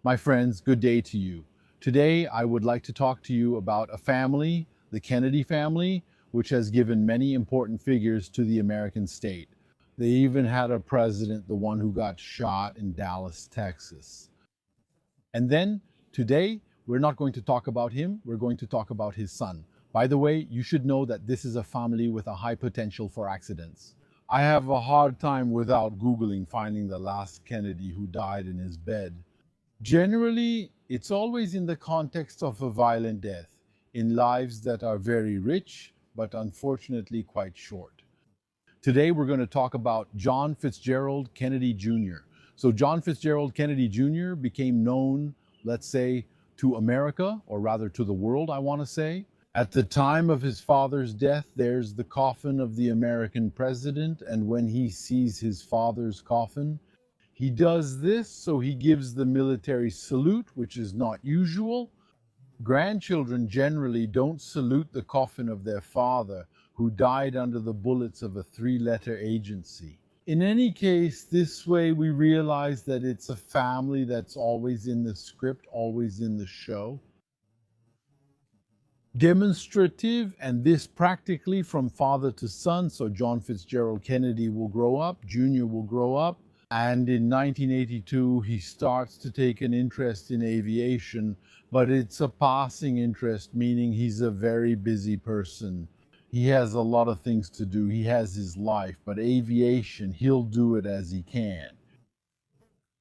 My friends, good day to you. Today, I would like to talk to you about a family, the Kennedy family, which has given many important figures to the American state. They even had a president, the one who got shot in Dallas, Texas. And then today, we're not going to talk about him, we're going to talk about his son. By the way, you should know that this is a family with a high potential for accidents. I have a hard time without Googling finding the last Kennedy who died in his bed. Generally, it's always in the context of a violent death, in lives that are very rich, but unfortunately quite short. Today, we're going to talk about John Fitzgerald Kennedy Jr. So, John Fitzgerald Kennedy Jr. became known, let's say, to America, or rather to the world, I want to say. At the time of his father's death, there's the coffin of the American president, and when he sees his father's coffin, he does this, so he gives the military salute, which is not usual. Grandchildren generally don't salute the coffin of their father, who died under the bullets of a three-letter agency. In any case, this way we realize that it's a family that's always in the script, always in the show. Demonstrative, and this practically from father to son. So John Fitzgerald Kennedy will grow up, Jr. will grow up, and in 1982 he starts to take an interest in aviation, but it's a passing interest, meaning he's a very busy person. He has a lot of things to do. He has his life, but aviation, he'll do it as he can.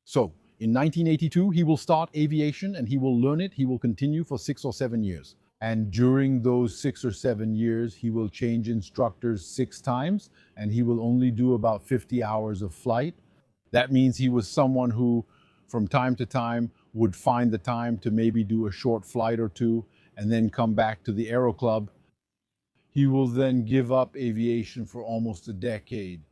So in 1982, he will start aviation and he will learn it. He will continue for 6 or 7 years. And during those 6 or 7 years, he will change instructors 6 times and he will only do about 50 hours of flight. That means he was someone who, from time to time, would find the time to maybe do a short flight or two and then come back to the Aero Club. He will then give up aviation for almost a decade.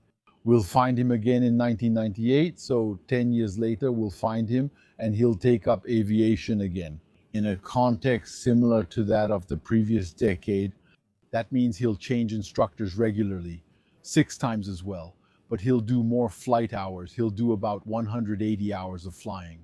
We'll find him again in 1998, so 10 years later we'll find him and he'll take up aviation again in a context similar to that of the previous decade. That means he'll change instructors regularly, 6 times as well, but he'll do more flight hours. He'll do about 180 hours of flying.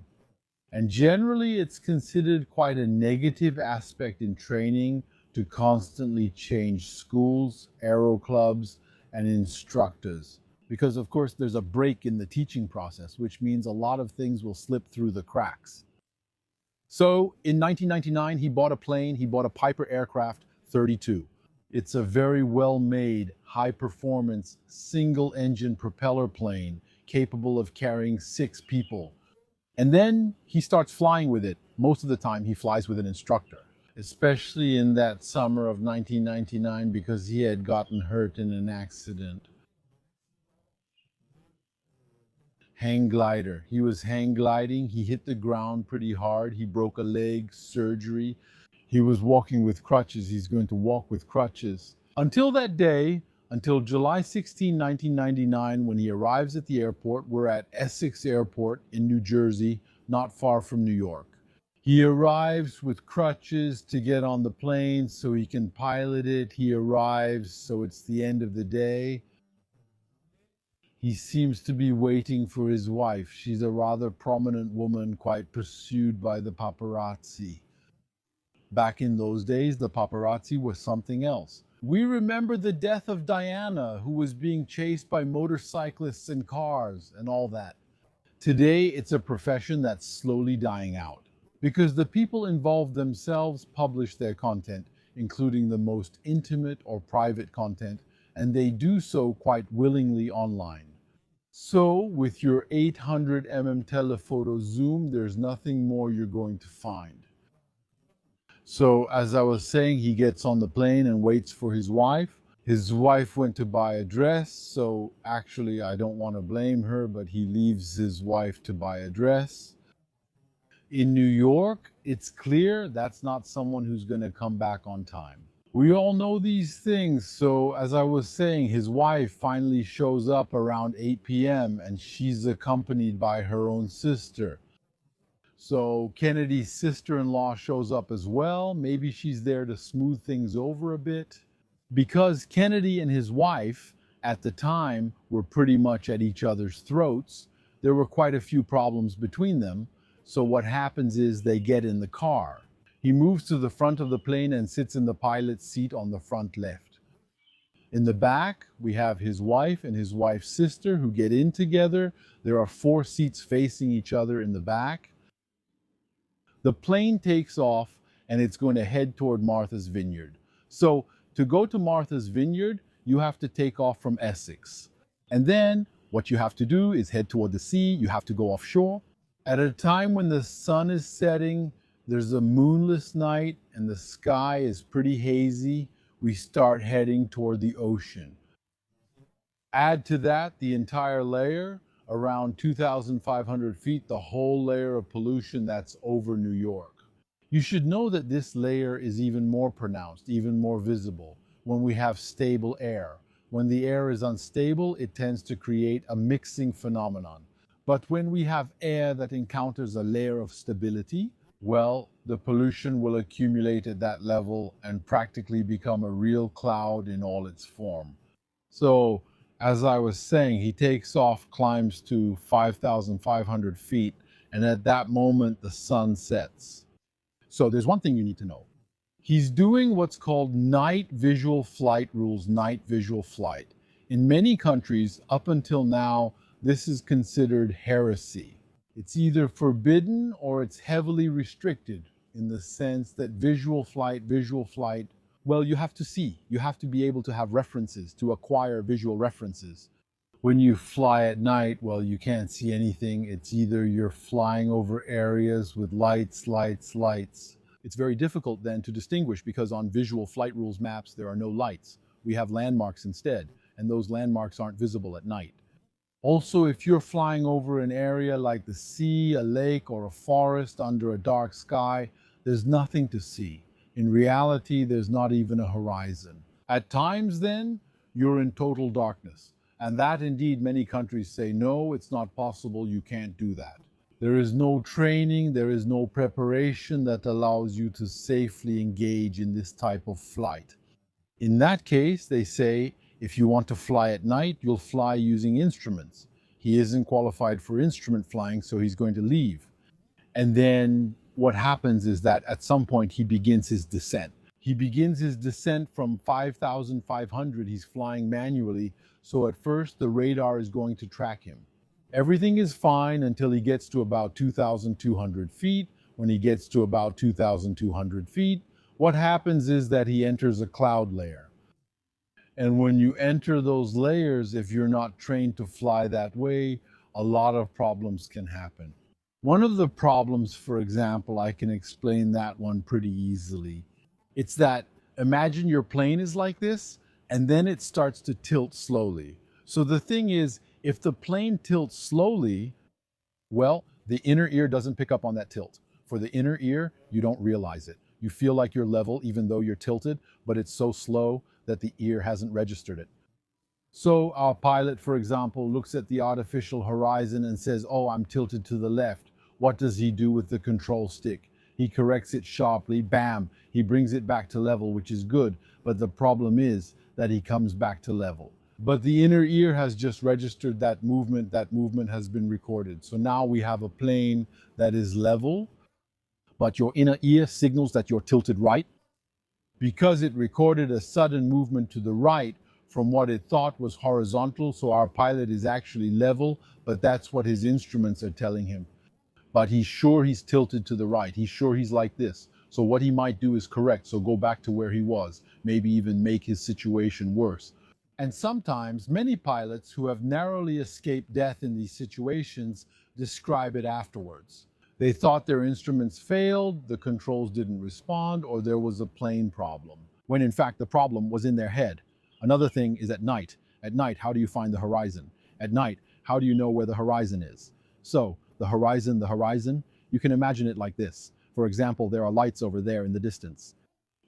And generally it's considered quite a negative aspect in training to constantly change schools, aero clubs, and instructors. Because of course there's a break in the teaching process, which means a lot of things will slip through the cracks. So in 1999, he bought a plane, he bought a Piper Aircraft 32. It's a very well-made, high-performance, single-engine propeller plane capable of carrying 6 people. And then he starts flying with it. Most of the time he flies with an instructor, especially in that summer of 1999 because he had gotten hurt in an accident. Hang glider. He was hang gliding. He hit the ground pretty hard. He broke a leg, surgery. He was walking with crutches. He's going to walk with crutches. Until that day, until July 16, 1999, when he arrives at the airport. We're at Essex Airport in New Jersey, not far from New York. He arrives with crutches to get on the plane so he can pilot it. He arrives, so it's the end of the day. He seems to be waiting for his wife. She's a rather prominent woman, quite pursued by the paparazzi. Back in those days, the paparazzi was something else. We remember the death of Diana, who was being chased by motorcyclists and cars and all that. Today, it's a profession that's slowly dying out because the people involved themselves publish their content, including the most intimate or private content, and they do so quite willingly online. So with your 800mm telephoto zoom, there's nothing more you're going to find. So as I was saying, he gets on the plane and waits for his wife. His wife went to buy a dress, so actually I don't want to blame her, but he leaves his wife to buy a dress. In New York, it's clear that's not someone who's going to come back on time. We all know these things, so as I was saying, his wife finally shows up around 8 p.m. and she's accompanied by her own sister. So Kennedy's sister-in-law shows up as well. Maybe she's there to smooth things over a bit. Because Kennedy and his wife at the time were pretty much at each other's throats, there were quite a few problems between them. So what happens is they get in the car. He moves to the front of the plane and sits in the pilot's seat on the front left. In the back, we have his wife and his wife's sister who get in together. There are 4 seats facing each other in the back. The plane takes off and it's going to head toward Martha's Vineyard. So to go to Martha's Vineyard, you have to take off from Essex. And then what you have to do is head toward the sea. You have to go offshore. At a time when the sun is setting, there's a moonless night and the sky is pretty hazy, we start heading toward the ocean. Add to that the entire layer, around 2,500 feet, the whole layer of pollution that's over New York. You should know that this layer is even more pronounced, even more visible, when we have stable air. When the air is unstable, it tends to create a mixing phenomenon. But when we have air that encounters a layer of stability, well, the pollution will accumulate at that level and practically become a real cloud in all its form. So, as I was saying, he takes off, climbs to 5,500 feet, and at that moment the sun sets. So there's one thing you need to know. He's doing what's called night visual flight rules, night visual flight. In many countries, up until now, this is considered heresy. It's either forbidden or it's heavily restricted in the sense that visual flight, well, you have to see. You have to be able to have references, to acquire visual references. When you fly at night, well, you can't see anything. It's either you're flying over areas with lights. It's very difficult then to distinguish because on visual flight rules maps, there are no lights. We have landmarks instead, and those landmarks aren't visible at night. Also, if you're flying over an area like the sea, a lake, or a forest under a dark sky, there's nothing to see. In reality, there's not even a horizon. At times then, you're in total darkness. And that indeed many countries say, no, it's not possible, you can't do that. There is no training, there is no preparation that allows you to safely engage in this type of flight. In that case, they say, if you want to fly at night, you'll fly using instruments. He isn't qualified for instrument flying, so he's going to leave. And then what happens is that at some point he begins his descent. He begins his descent from 5,500. He's flying manually. So at first the radar is going to track him. Everything is fine until he gets to about 2,200 feet. When he gets to about 2,200 feet, what happens is that he enters a cloud layer. And when you enter those layers, if you're not trained to fly that way, a lot of problems can happen. One of the problems, for example, I can explain that one pretty easily. It's that imagine your plane is like this, and then it starts to tilt slowly. So the thing is, if the plane tilts slowly, well, the inner ear doesn't pick up on that tilt. For the inner ear, you don't realize it. You feel like you're level even though you're tilted, but it's so slow that the ear hasn't registered it. So our pilot, for example, looks at the artificial horizon and says, oh, I'm tilted to the left. What does he do with the control stick? He corrects it sharply, bam, he brings it back to level, which is good. But the problem is that he comes back to level. But the inner ear has just registered that movement has been recorded. So now we have a plane that is level, but your inner ear signals that you're tilted right. Because it recorded a sudden movement to the right from what it thought was horizontal, so our pilot is actually level, but that's what his instruments are telling him. But he's sure he's tilted to the right. He's sure he's like this. So what he might do is correct, so go back to where he was, maybe even make his situation worse. And sometimes many pilots who have narrowly escaped death in these situations describe it afterwards. They thought their instruments failed, the controls didn't respond, or there was a plane problem, when in fact the problem was in their head. Another thing is at night. At night, how do you find the horizon? At night, how do you know where the horizon is? So, the horizon, you can imagine it like this. For example, there are lights over there in the distance.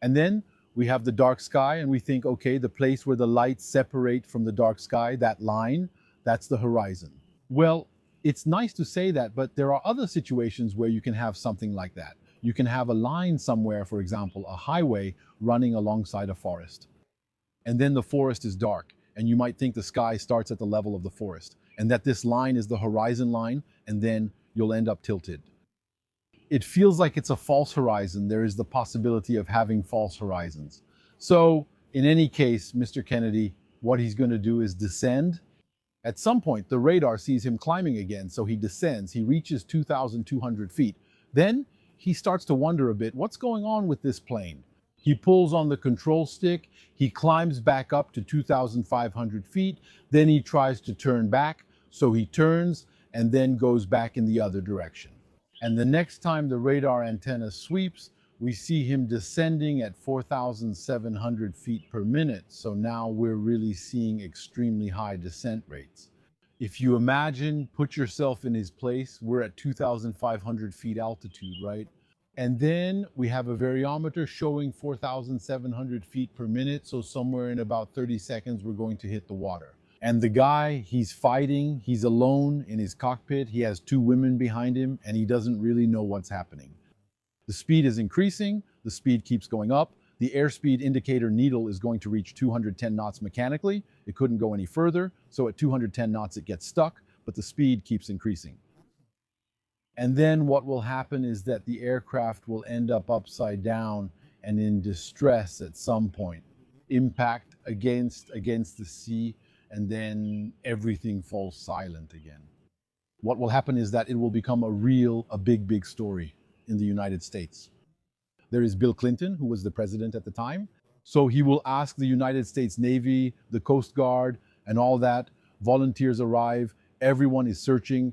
And then we have the dark sky and we think, okay, the place where the lights separate from the dark sky, that line, that's the horizon. Well, it's nice to say that, but there are other situations where you can have something like that. You can have a line somewhere, for example, a highway running alongside a forest. And then the forest is dark, and you might think the sky starts at the level of the forest, and that this line is the horizon line, and then you'll end up tilted. It feels like it's a false horizon. There is the possibility of having false horizons. So, in any case, Mr. Kennedy, what he's going to do is descend. At some point, the radar sees him climbing again, so he descends. He reaches 2,200 feet. Then he starts to wonder a bit, what's going on with this plane? He pulls on the control stick. He climbs back up to 2,500 feet. Then he tries to turn back. So he turns and then goes back in the other direction. And the next time the radar antenna sweeps, we see him descending at 4,700 feet per minute. So now we're really seeing extremely high descent rates. If you imagine, put yourself in his place, we're at 2,500 feet altitude, right? And then we have a variometer showing 4,700 feet per minute. So somewhere in about 30 seconds, we're going to hit the water. And the guy, he's fighting, he's alone in his cockpit. He has two women behind him, and he doesn't really know what's happening. The speed is increasing, the speed keeps going up. The airspeed indicator needle is going to reach 210 knots mechanically. It couldn't go any further, so at 210 knots it gets stuck, but the speed keeps increasing. And then what will happen is that the aircraft will end up upside down and in distress at some point. Impact against the sea, and then everything falls silent again. What will happen is that it will become a big story in the United States. There is Bill Clinton, who was the president at the time. So he will ask the United States Navy, the Coast Guard, and all that. Volunteers arrive. Everyone is searching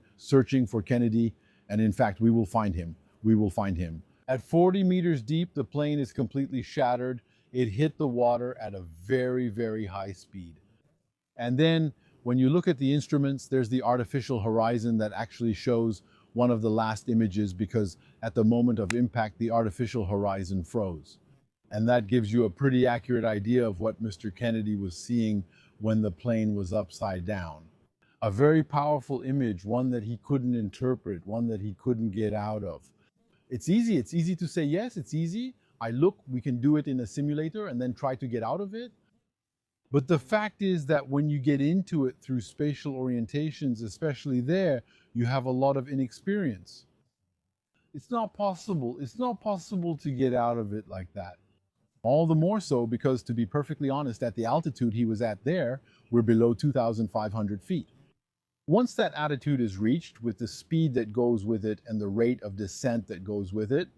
for Kennedy. And in fact, we will find him. We will find him. At 40 meters deep, the plane is completely shattered. It hit the water at a very high speed. And then when you look at the instruments, there's the artificial horizon that actually shows one of the last images, because at the moment of impact, the artificial horizon froze. And that gives you a pretty accurate idea of what Mr. Kennedy was seeing when the plane was upside down. A very powerful image, one that he couldn't interpret, one that he couldn't get out of. It's easy to say, yes, it's easy. We can do it in a simulator and then try to get out of it. But the fact is that when you get into it through spatial orientations, especially there, you have a lot of inexperience. It's not possible to get out of it like that. All the more so because, to be perfectly honest, at the altitude he was at there, we're below 2,500 feet. Once that altitude is reached, with the speed that goes with it and the rate of descent that goes with it,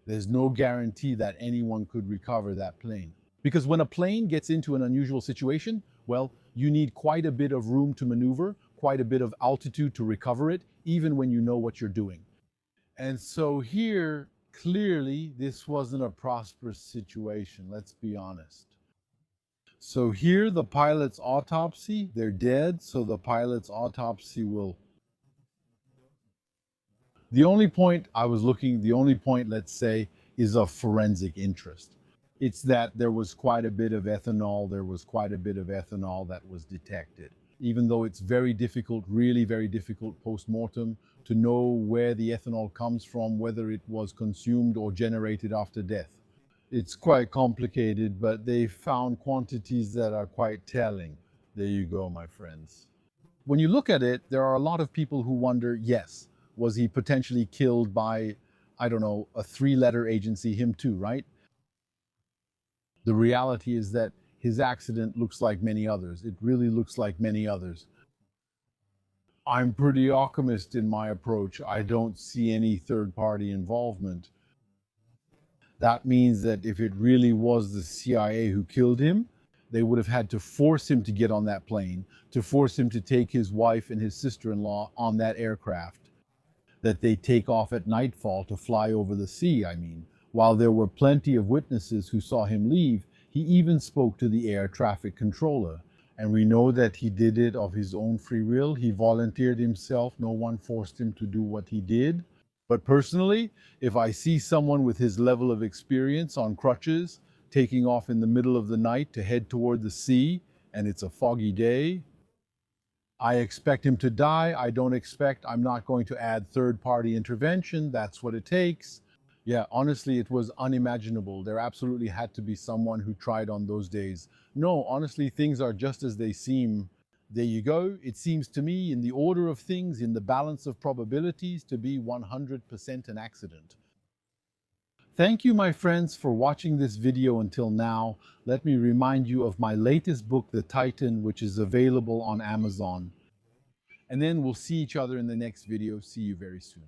there's no guarantee that anyone could recover that plane. Because when a plane gets into an unusual situation, well, you need quite a bit of room to maneuver, quite a bit of altitude to recover it, even when you know what you're doing. And so here, clearly, this wasn't a prosperous situation, let's be honest. So here, the pilot's autopsy, they're dead, so the pilot's autopsy will... The only point, let's say, is of forensic interest. It's that there was quite a bit of ethanol, that was detected. Even though it's very difficult, really very difficult post-mortem to know where the ethanol comes from, whether it was consumed or generated after death. It's quite complicated, but they found quantities that are quite telling. There you go, my friends. When you look at it, there are a lot of people who wonder, yes, was he potentially killed by, I don't know, a three-letter agency, him too, right? The reality is that his accident looks like many others. It really looks like many others. I'm pretty optimist in my approach. I don't see any third-party involvement. That means that if it really was the CIA who killed him, they would have had to force him to get on that plane, to force him to take his wife and his sister-in-law on that aircraft, that they take off at nightfall to fly over the sea, While there were plenty of witnesses who saw him leave, he even spoke to the air traffic controller. And we know that he did it of his own free will. He volunteered himself. No one forced him to do what he did. But personally, if I see someone with his level of experience on crutches, taking off in the middle of the night to head toward the sea, and it's a foggy day, I expect him to die. I'm not going to add third-party intervention. That's what it takes. Yeah, honestly, it was unimaginable. There absolutely had to be someone who tried on those days. No, honestly, things are just as they seem. There you go. It seems to me, in the order of things, in the balance of probabilities, to be 100% an accident. Thank you, my friends, for watching this video until now. Let me remind you of my latest book, The Titan, which is available on Amazon. And then we'll see each other in the next video. See you very soon.